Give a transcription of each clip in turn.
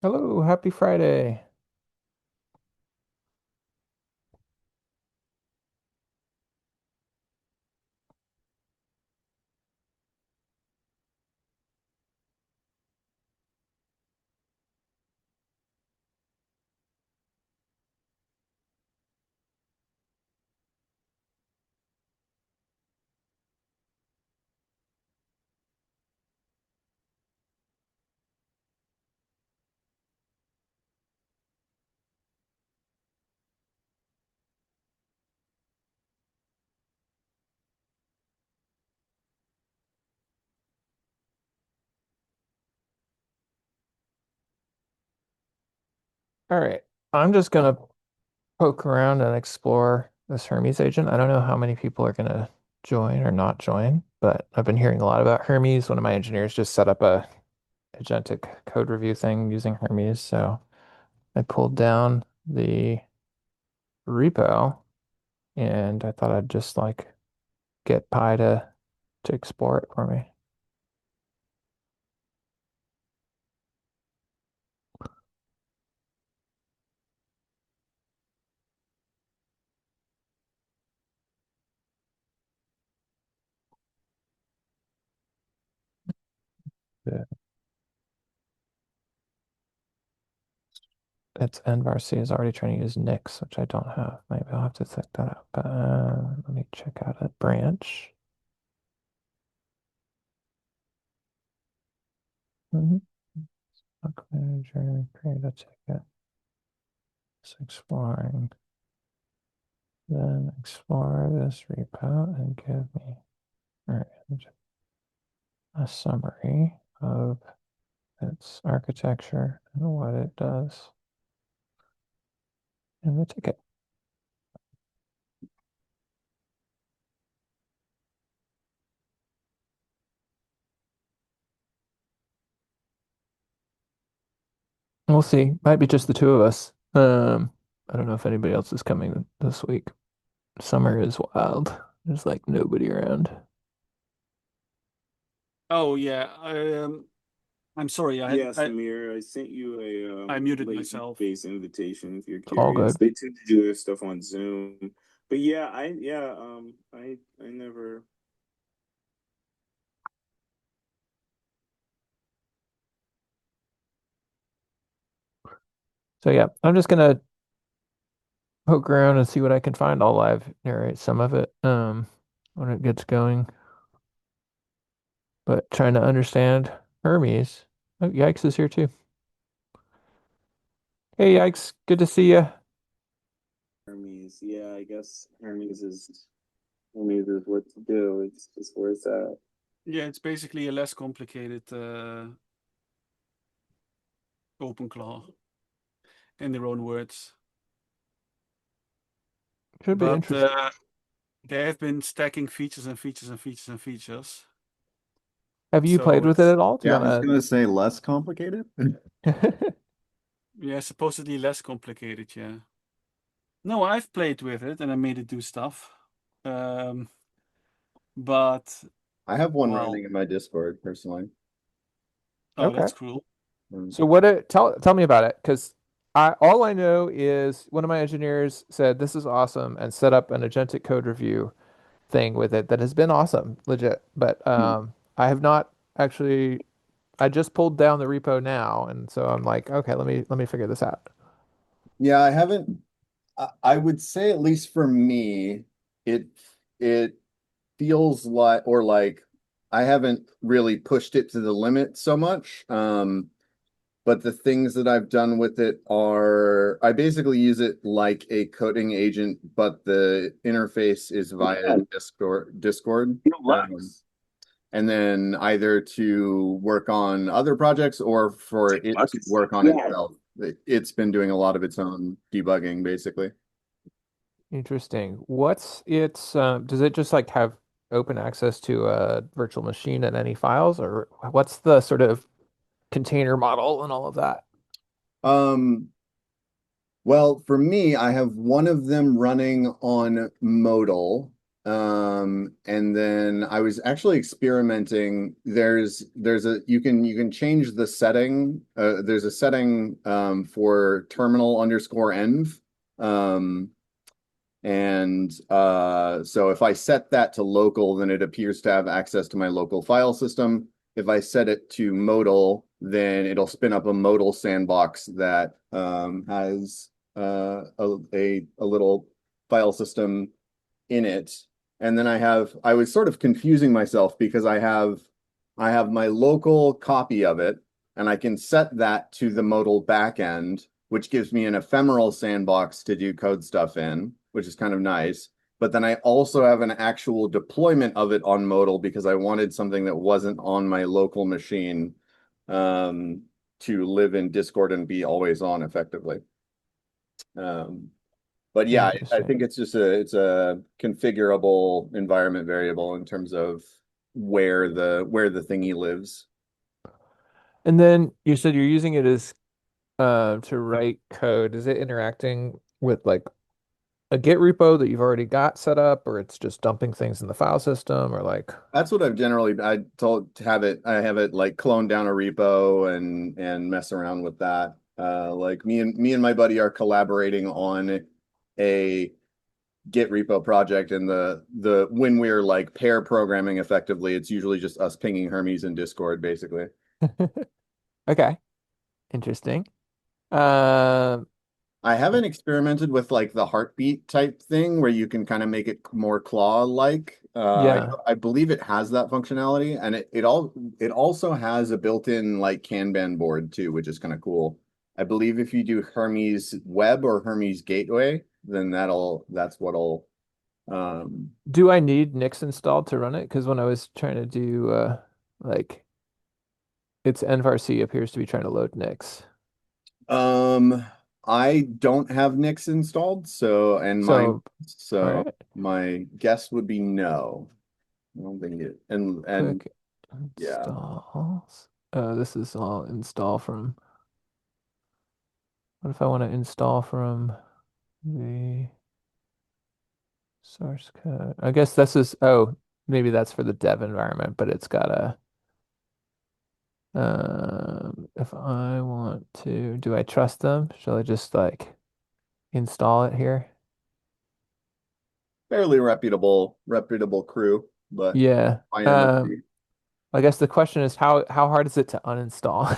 Hello, happy Friday. All right, I'm just gonna poke around and explore this Hermes agent. I don't know how many people are gonna join or not join, but I've been hearing a lot about Hermes. One of my engineers just set up a agentic code review thing using Hermes, so I pulled down the repo and I thought I'd just like get Pi to explore it for me. Yeah. Its nvarc is already trying to use Nix, which I don't have. Maybe I'll have to check that out. But let me check out a branch. Mhm. Stock manager, create a ticket. It's exploring. Then explore this repo and give me or a summary of its architecture and what it does in the ticket. We'll see. Might be just the two of us. I don't know if anybody else is coming this week. Summer is wild. There's like nobody around. Oh yeah, I'm sorry. Yeah, Samir, I sent you a I muted late myself. base invitation if you're It's all curious. good. They tend to do their stuff on Zoom. But yeah, I never. So yeah, I'm just gonna poke around and see what I can find. I'll live narrate some of it when it gets going. But trying to understand Hermes. Oh, Yikes is here too. Hey Yikes, good to see you. Hermes. Yeah, I guess Hermes is what to do. It's just where it's at. Yeah, it's basically a less complicated OpenClaw in their own words. Should be But interesting. they have been stacking features and features and features and features. Have you played So with it it's at all? Do you Yeah, I was wanna? gonna say less complicated. yeah, supposedly less complicated, yeah. No, I've played with it and I made it do stuff. Um, but I have one well, running in my Discord personally. oh, Okay. that's cool. Mm. So tell me about it because I all I know is one of my engineers said this is awesome and set up an agentic code review thing with it that has been awesome, legit. But Hmm. I have not actually. I just pulled down the repo now, and so I'm like, okay, let me figure this out. Yeah, I haven't. I would say at least for me, it it feels like I haven't really pushed it to the limit so much. But the things that I've done with it are I basically use it like a coding agent, but the interface is via Discord. And then either to work on other projects or for it to work on itself. It's been doing a lot of its own debugging, basically. Interesting. What's its does it just like have open access to a virtual machine and any files, or what's the sort of container model and all of that? Um, well, for me, I have one of them running on Modal, And then I was actually experimenting. You can change the setting. There's a setting for terminal_env. Um, so if I set that to local, then it appears to have access to my local file system. If I set it to modal, then it'll spin up a modal sandbox that has a little file system in it. And then I was sort of confusing myself because I have my local copy of it, and I can set that to the modal backend, which gives me an ephemeral sandbox to do code stuff in, which is kind of nice. But then I also have an actual deployment of it on modal because I wanted something that wasn't on my local machine to live in Discord and be always on effectively. But yeah, I Interesting. think it's a configurable environment variable in terms of where the thingy lives. And then you said you're using it as to write code. Is it interacting with like a Git repo that you've already got set up, or it's just dumping things in the file system, or like? That's what I told to have it. I have it like clone down a repo and mess around with that. Like me and my buddy are collaborating on a Git repo project, and the when we're like pair programming effectively, it's usually just us pinging Hermes in Discord, basically. Okay, interesting. Um, I haven't experimented with like the heartbeat type thing where you can kind of make it more claw-like. yeah. I believe it has that functionality, and it also has a built-in like Kanban board too, which is kind of cool. I believe if you do Hermes Web or Hermes Gateway, then that's what'll Do I need Nix installed to run it? Because when I was trying to do like its nvarc appears to be trying to load Nix. um I don't have Nix installed, So, all so right, my guess would be no. I don't think it and quick yeah. installs. Oh, this is all install from. What if I want to install from the source code? I guess this is, oh, maybe that's for the dev environment, but it's got a, if I want to, do I trust them? Shall I just like install it here? Fairly reputable crew, but Yeah. I am a crew. I guess the question is how hard is it to uninstall?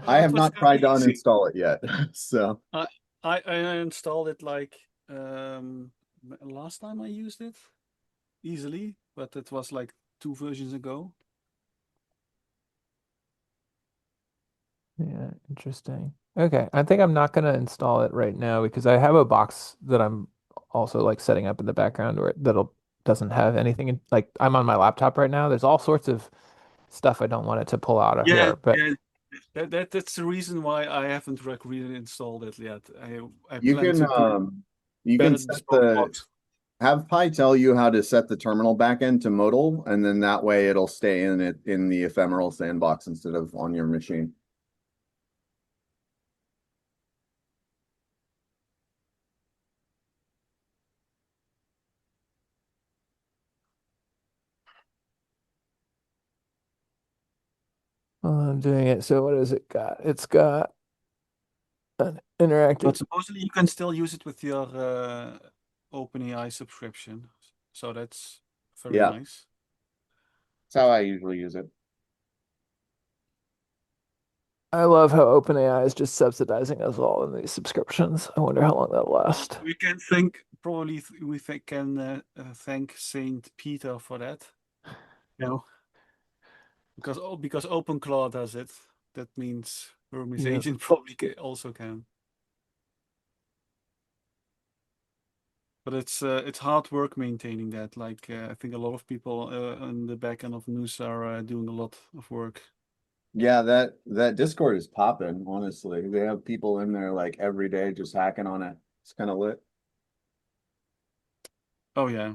I It have was not kind of tried to easy. uninstall it yet. So I I installed it like last time I used it easily, but it was like 2 versions ago. Yeah, interesting. Okay, I think I'm not gonna install it right now because I have a box that I'm also like setting up in the background where that'll doesn't have anything in, like I'm on my laptop right now. There's all sorts of stuff I don't want it to pull out of Yeah, here, but yeah. That's the reason why I haven't reinstalled it yet. I you plan can to put you can ban this set the box. have Pi tell you how to set the terminal backend to modal, and then that way it'll stay in the ephemeral sandbox instead of on your machine. I'm doing it. So what has it got? It's got an interactive. But supposedly you can still use it with your OpenAI subscription. So that's very Yeah, nice. that's how I usually use it. I love how OpenAI is just subsidizing us all in these subscriptions. I wonder how long that'll last. We can thank probably can thank Saint Peter for that. No, because OpenClaw does it. That means Hermes Yeah. Agent probably also can. But it's hard work maintaining that. Like I think a lot of people on the back end of news are doing a lot of work. Yeah, that Discord is popping, honestly. They have people in there like every day just hacking on it. It's kind of lit. Oh yeah,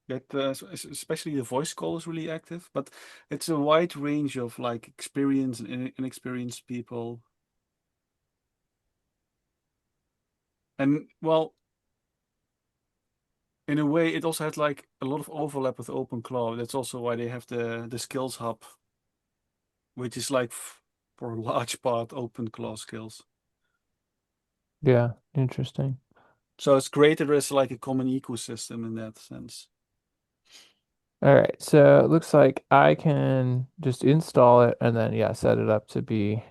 that especially the voice call is really active. But it's a wide range of like experienced and inexperienced people. And well, in a way, it also has like a lot of overlap with OpenClaw. That's also why they have the skills hub, which is like for a large part OpenClaw skills. Yeah, interesting. So it's great that there's like a common ecosystem in that sense. All right, so it looks like I can just install it and then yeah, set it up to be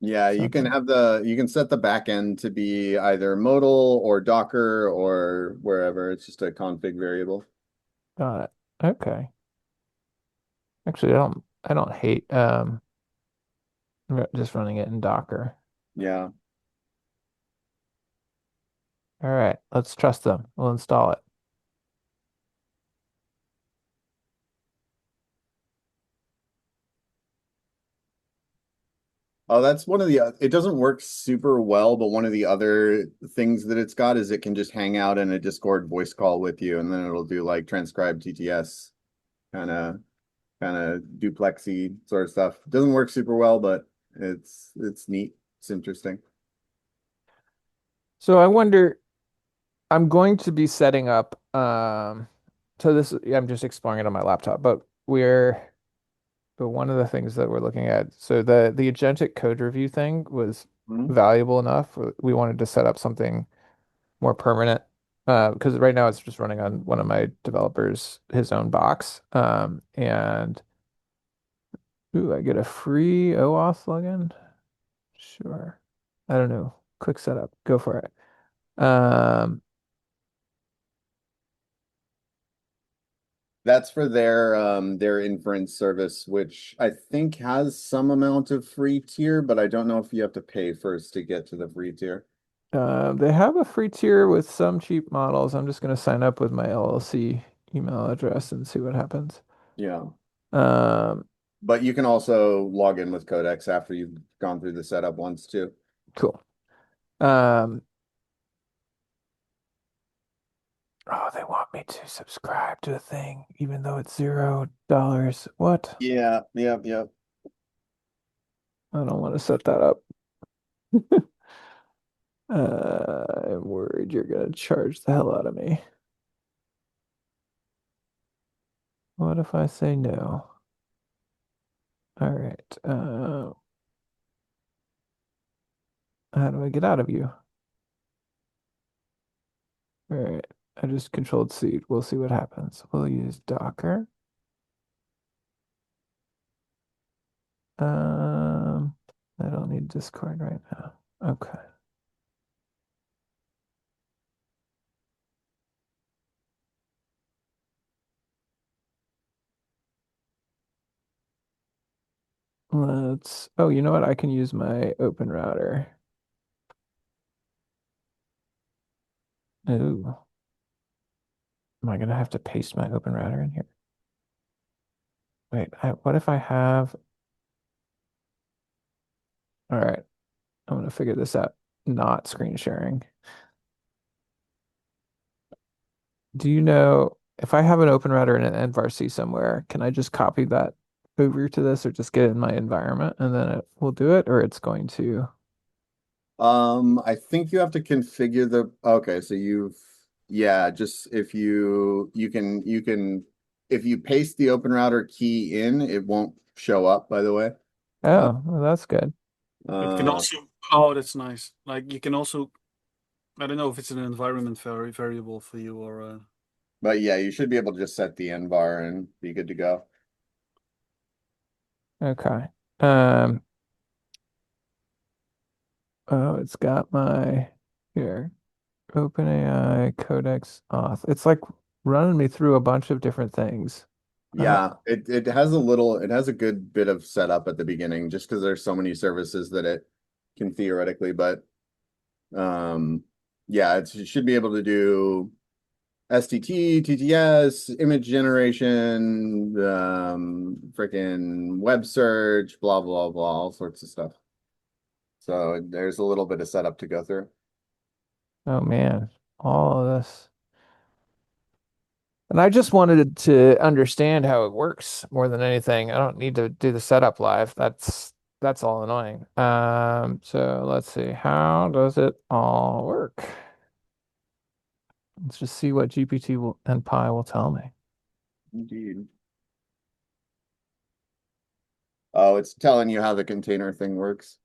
Yeah, you can something. have you can set the back end to be either modal or Docker or wherever. It's just a config variable. Got it. Okay. Actually, I don't hate just running it in Docker. Yeah. All right, let's trust them. We'll install it. Oh, that's one of it doesn't work super well, but one of the other things that it's got is it can just hang out in a Discord voice call with you, and then it'll do like transcribe TTS kind of duplexy sort of stuff. It doesn't work super well, but it's neat. It's interesting. So I wonder, I'm going to be setting up so this I'm just exploring it on my laptop, but one of the things that we're looking at, so the agentic code review thing was Mhm. valuable enough. We wanted to set up something more permanent because right now it's just running on one of my developers, his own box. And ooh, I get a free OAuth plugin. Sure. I don't know. Quick setup. Go for it. That's for their inference service, which I think has some amount of free tier, but I don't know if you have to pay first to get to the free tier. They have a free tier with some cheap models. I'm just going to sign up with my LLC email address and see what happens. Yeah. Um, But you can also log in with Codex after you've gone through the setup once too. cool. Um, oh, they want me to subscribe to a thing, even though it's $0. What? Yeah, yep, yep. I don't want to set that up. I'm worried you're gonna charge the hell out of me. What if I say no? All right. How do I get out of you? All right. I just controlled C. We'll see what happens. We'll use Docker. Um, I don't need Discord right now. Okay. Oh, you know what? I can use my open router. Ooh. Am I gonna have to paste my open router in here? Wait, what if I have, all right, I'm gonna figure this out. Not screen sharing. Do you know if I have an open router in an nvarc somewhere, can I just copy that over to this or just get it in my environment and then it will do it, or it's going to, I think you have to configure okay, so yeah, just if if you paste the open router key in, it won't show up, by the way. Uh, oh, well, that's good. It can uh, also, oh, that's nice. Like you can also, I don't know if it's an environment variable for you or but yeah, you should be able to just set the nvar and be good to go. Okay. Um, oh, it's got my here, OpenAI Codex auth. It's like running me through a bunch of different things. Yeah, it has it has a good bit of setup at the beginning just because there's so many services that it can theoretically, but um yeah, it should be able to do STT, TTS, image generation, freaking web search, blah blah blah, all sorts of stuff. So there's a little bit of setup to go through. Oh man, all of this. And I just wanted to understand how it works more than anything. I don't need to do the setup live. That's all annoying. So let's see. How does it all work? Let's just see what GPT and Pi will tell me. Indeed. Oh, it's telling you how the container thing works.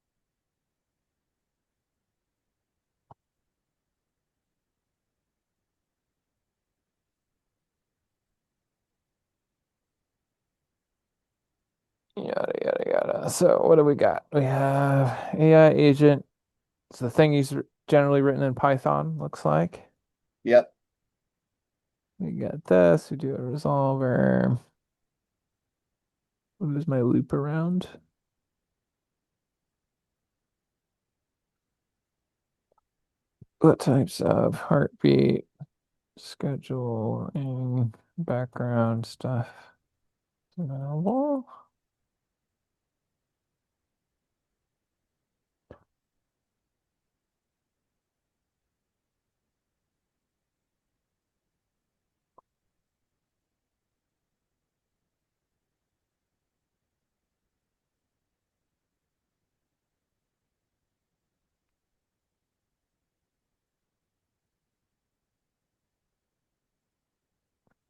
Yada, yada, yada. So what do we got? We have AI agent. It's the thing he's generally written in Python, looks like. Yep. We got this. We do a resolver. What is my loop around? What types of heartbeat, scheduling, background stuff available?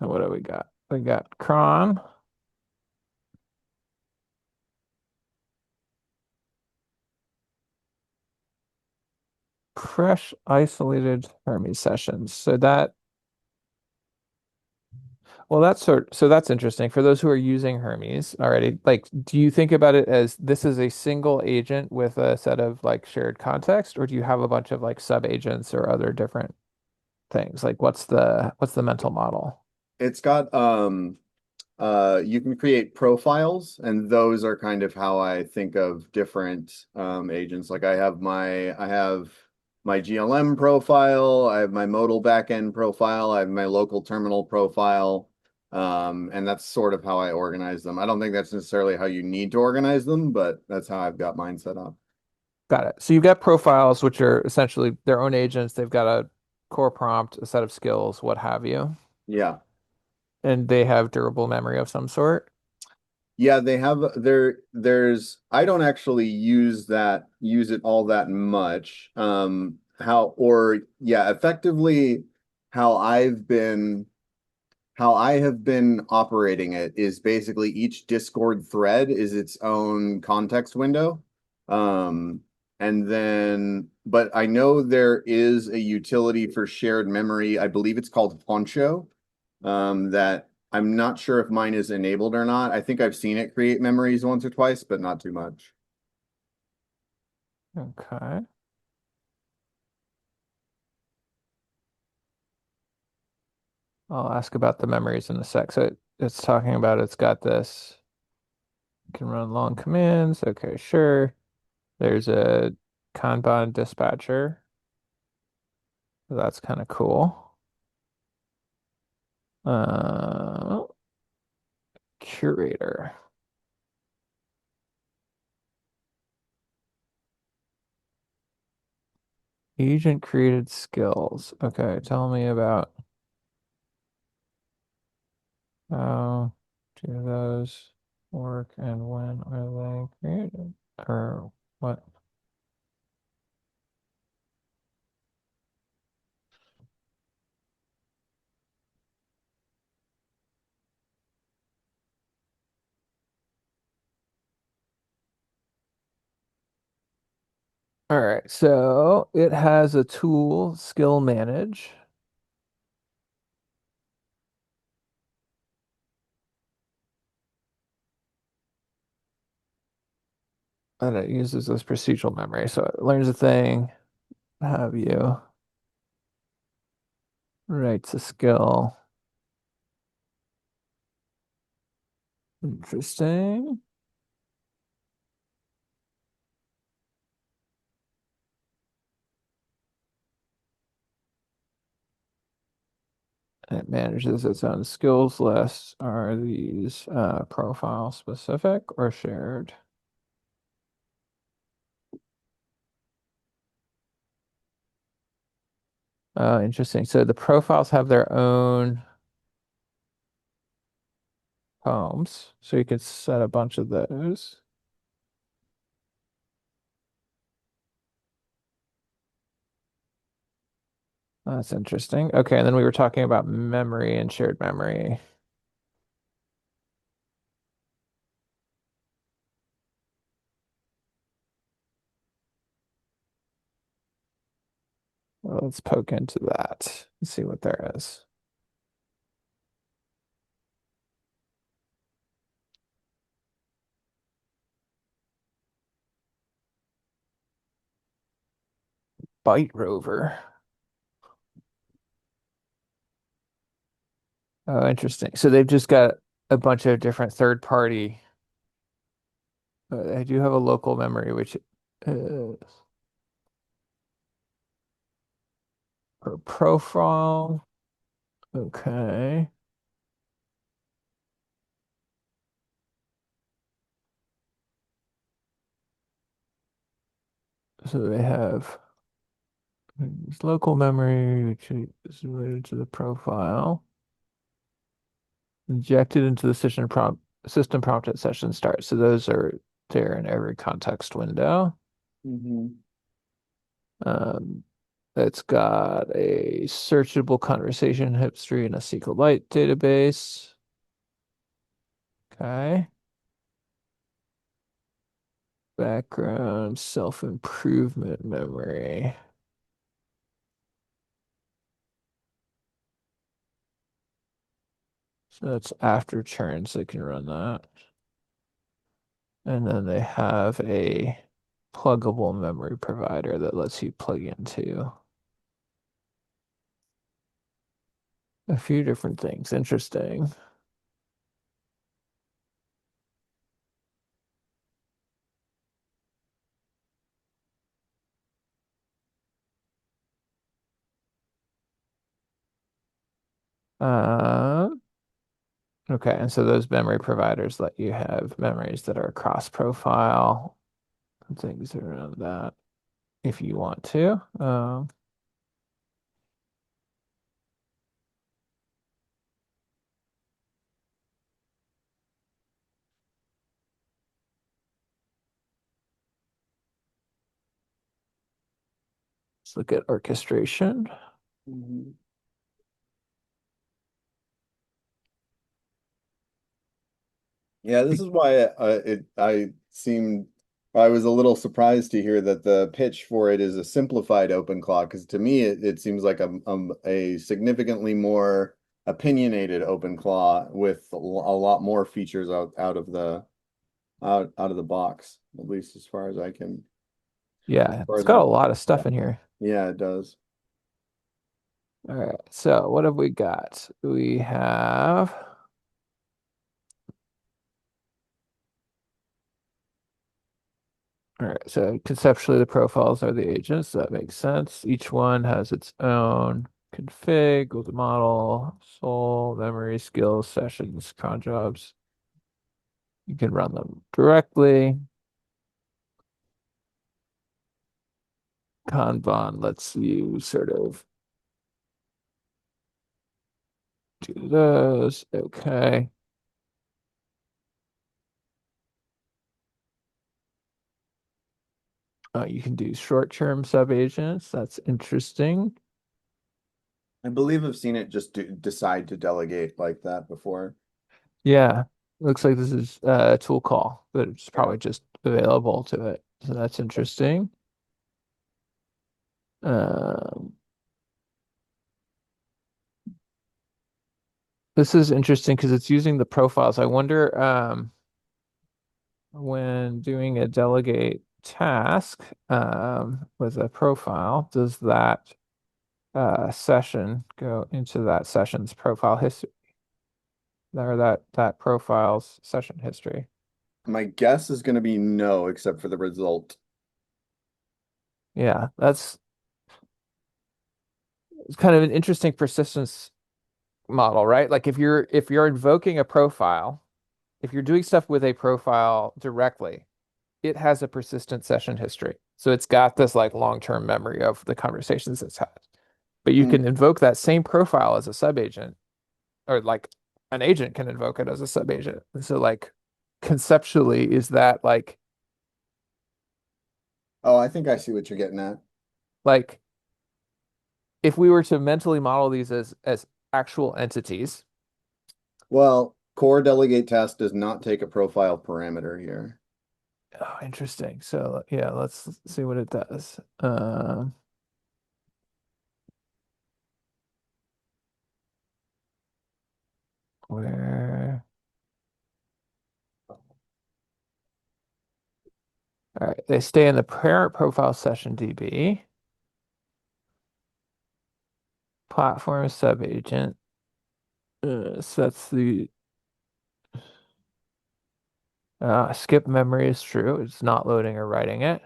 And what do we got? We got cron. Fresh isolated Hermes sessions. So that's interesting. For those who are using Hermes already, like, do you think about it as this is a single agent with a set of like shared context, or do you have a bunch of like sub agents or other different things? Like, what's the mental model? It's got you can create profiles, and those are kind of how I think of different agents. Like I have my GLM profile, I have my modal backend profile, I have my local terminal profile. And that's sort of how I organize them. I don't think that's necessarily how you need to organize them, but that's how I've got mine set up. Got it. So you've got profiles, which are essentially their own agents. They've got a core prompt, a set of skills, what have you, Yeah. and they have durable memory of some sort. Yeah, they have there's I don't actually use it all that much. Effectively how I have been operating it is basically each Discord thread is its own context window. Um, but I know there is a utility for shared memory. I believe it's called Poncho. That I'm not sure if mine is enabled or not. I think I've seen it create memories once or twice, but not too much. Okay. I'll ask about the memories in a sec. So it's talking about it's got this, can run long commands. Okay, sure. There's a Kanban dispatcher. That's kind of cool. Uh, curator. Agent created skills. Okay, tell me about how do those work and when are they created? Or what? All right, so it has a tool, skill manage. And it uses this procedural memory. So it learns a thing, have you, writes a skill. Interesting. It manages its own skills list. Are these profile specific or shared? Interesting. So the profiles have their own homes. So you could set a bunch of those. That's interesting. Okay, and then we were talking about memory and shared memory. Well, let's poke into that and see what there is. Byte rover. Oh, interesting. So they've just got a bunch of different third party. I do have a local memory, which per profile. Okay. So they have this local memory, which is related to the profile, injected into the system prompt at session start. So those are there in every context window. Mm-hmm. Um, it's got a searchable conversation history and a SQLite database. Okay. Background self-improvement memory. So that's after churns, they can run that. And then they have a pluggable memory provider that lets you plug into a few different things. Interesting. Uh, okay, and so those memory providers let you have memories that are cross-profile and things around that if you want to. Let's look at orchestration. Mm-hmm. Yeah, this is why I was a little surprised to hear that the pitch for it is a simplified OpenClaw, because to me it seems like a significantly more opinionated OpenClaw with a lot more features out of the out of the box, at least as Yeah, far it's as got I a lot of yeah, stuff in here. yeah, it does. All right, so what have we got? We have all right, so conceptually the profiles are the agents. That makes sense. Each one has its own config with the model, soul, memory, skills, sessions, cron jobs. You can run them directly. Kanban lets you sort of do those. Okay. You can do short-term subagents. That's interesting. I believe I've seen it just decide to delegate like that before. Yeah, looks like this is a tool call, but it's Yeah. probably just available to it. So that's interesting. Um, this is interesting because it's using the profiles. I wonder when doing a delegate task with a profile, does that session go into that session's profile history or that profile's session history? My guess is going to be no, except for the result. Yeah, that's it's kind of an interesting persistence model, right? Like if you're invoking a profile, if you're doing stuff with a profile directly, it has a persistent session history. So it's got this like long-term memory of the conversations it's had. But you Mm. can invoke that same profile as a subagent, or like an agent can invoke it as a subagent. And so like conceptually, is that Oh, I think I see what you're getting at. like if we were to mentally model these as actual entities. Well, core delegate task does not take a profile parameter here. Oh, interesting. So yeah, let's see what it does. Where? All right, they stay in the parent profile session DB. Platform subagent. So that's the skip memory is true. It's not loading or writing it.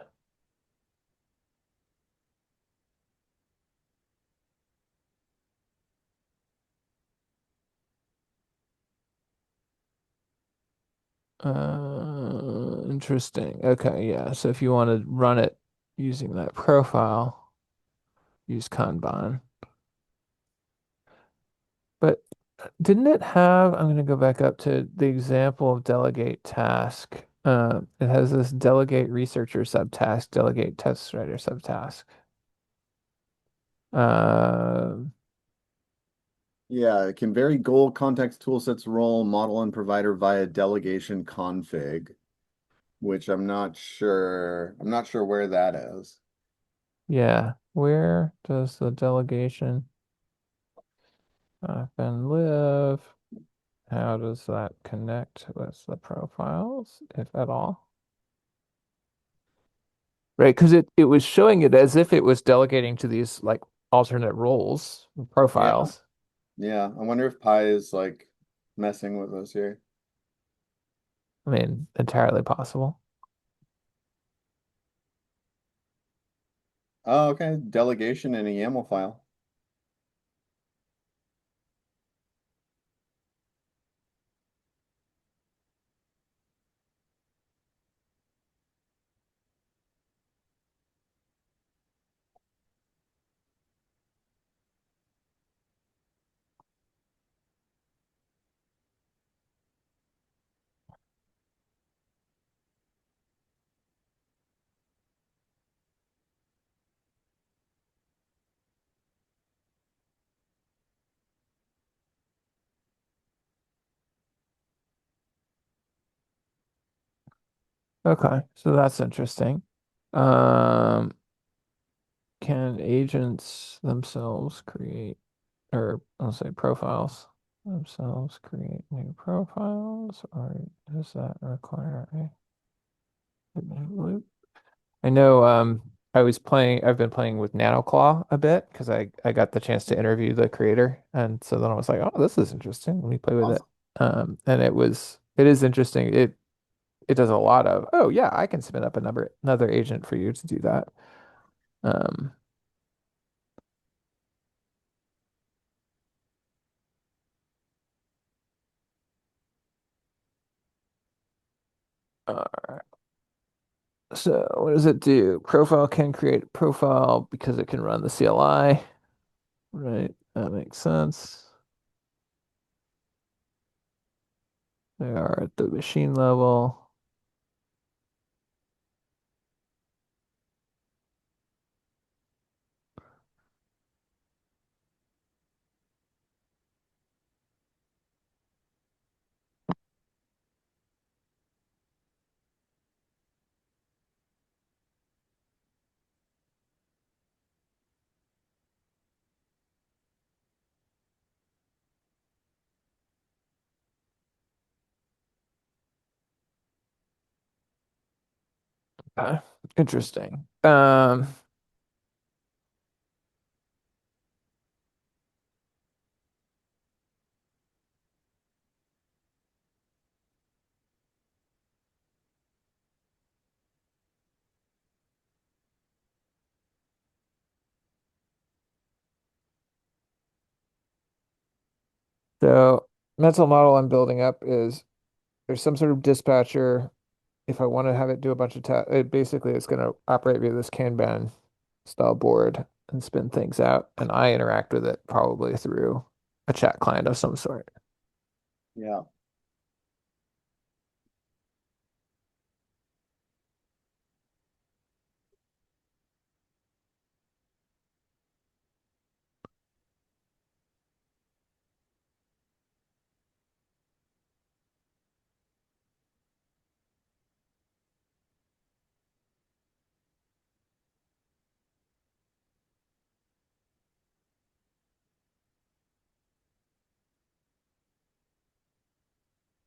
Interesting. Okay, yeah. So if you want to run it using that profile, use Kanban. But didn't it have, I'm going to go back up to the example of delegate task. It has this delegate researcher subtask, delegate test writer subtask. Uh, Yeah, it can vary goal, context, toolsets, role, model, and provider via delegation config, which I'm not sure. I'm not sure where that is. yeah. Where does the delegation happen live? How does that connect with the profiles, if at all? Right, because it was showing it as if it was delegating to these like alternate roles, Yeah, profiles. yeah. I wonder if Pi is like messing with us here. I mean, entirely possible. Oh, okay. Delegation in a YAML file. Okay, so that's interesting. Um, can agents themselves create, or I'll say profiles themselves create new profiles, or does that require a loop? I know I've been playing with NanoClaw a bit because I got the chance to interview the creator, and so then I was like, oh, this is interesting. Let me play with it. Awesome. And it is interesting. It does a lot of, oh yeah, I can spin up another agent for you to do that. Um, uh, so what does it do? Profile can create a profile because it can run the CLI, right? That makes sense. They are at the machine level. Okay. Interesting. So mental model I'm building up is there's some sort of dispatcher. If I want to have it do a bunch of tasks, it basically is going to operate via this Kanban style board and spin things out, and I interact with it probably through a chat client of some sort. Yeah.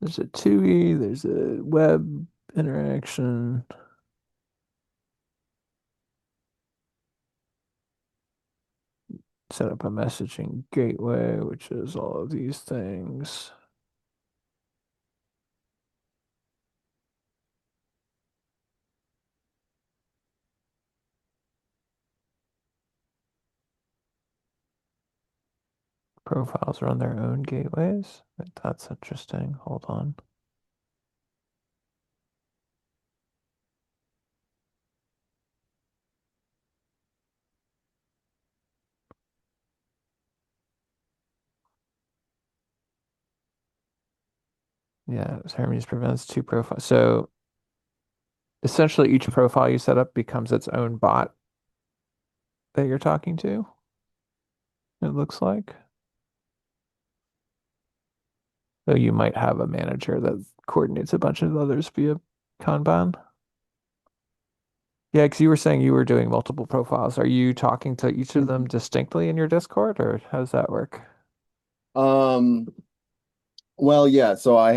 There's a TUI, there's a web interaction. Set up a messaging gateway, which is all of these things. Profiles run their own gateways. That's interesting. Hold on. Yeah, Hermes prevents two profiles. So essentially each profile you set up becomes its own bot that you're talking to, it looks like. So you might have a manager that coordinates a bunch of others via Kanban. Yeah, because you were saying you were doing multiple profiles. Are you talking to each of them distinctly in your Discord, or how does that work? Um, well, yeah, so I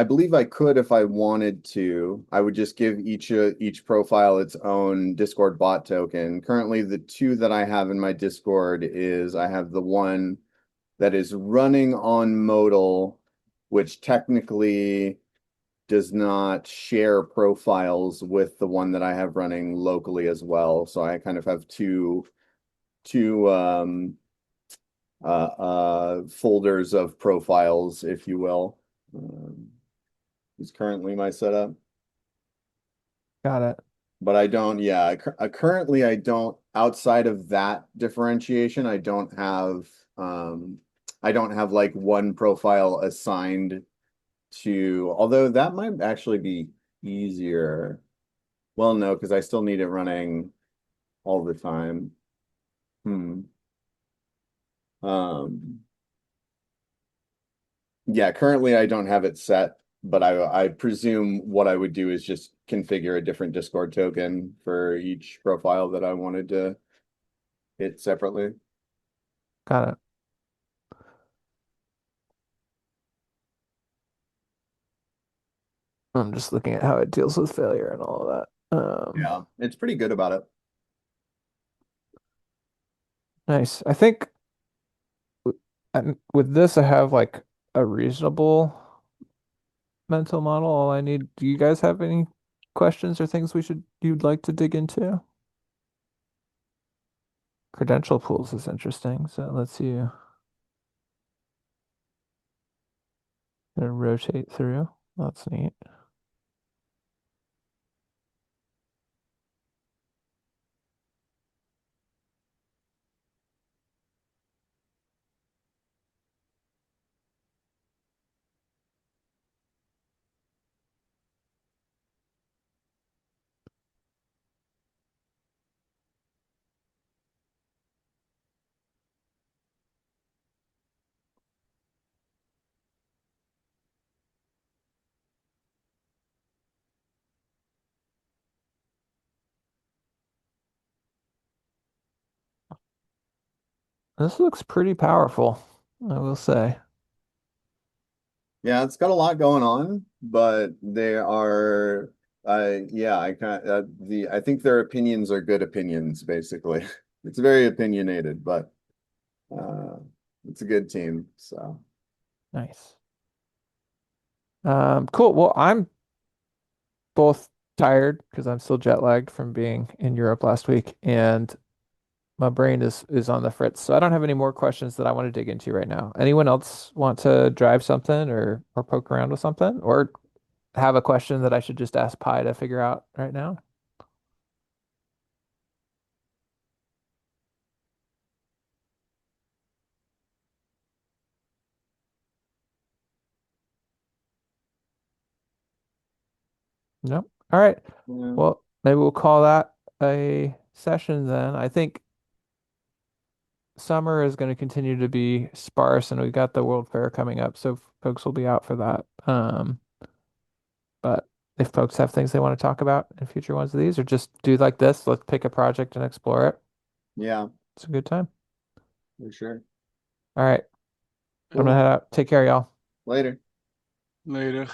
believe I could if I wanted to. I would just give each profile its own Discord bot token. Currently, the two that I have in my Discord is I have the one that is running on Modal, which technically does not share profiles with the one that I have running locally as well. So I kind of have two folders of profiles, if you will. Is currently my setup. Got it. But I don't, yeah, currently I don't, outside of that differentiation, I don't have like one profile assigned to, although that might actually be easier. Well, no, because I still need it running all the time. Hmm. Um, yeah, currently I don't have it set, but I presume what I would do is just configure a different Discord token for each profile that I wanted to hit separately. Got it. I'm just looking at how it deals with failure and all of that. Yeah, it's pretty good about it. Nice. I think with this, I have like a reasonable mental model. All I need. Do you guys have any questions or things you'd like to dig into? Credential pools is interesting. So let's see. Gonna rotate through. That's neat. This looks pretty powerful, I will say. Yeah, it's got a lot going on, but they are, yeah, I think their opinions are good opinions, basically. It's very opinionated, but uh, it's a good team. So Nice. Cool. Well, I'm both tired because I'm still jet lagged from being in Europe last week, and my brain is on the fritz. So I don't have any more questions that I want to dig into right now. Anyone else want to drive something or poke around with something or have a question that I should just ask Pi to figure out right now? No. All right. yeah, Well, maybe we'll call that a session then. I think summer is going to continue to be sparse, and we got the World Fair coming up, so folks will be out for that. But if folks have things they want to talk about in future ones of these, or just do like this, let's pick a project and explore it. yeah, It's a good time. for sure. All right. I'm gonna head out. Take care, y'all. Later. Later.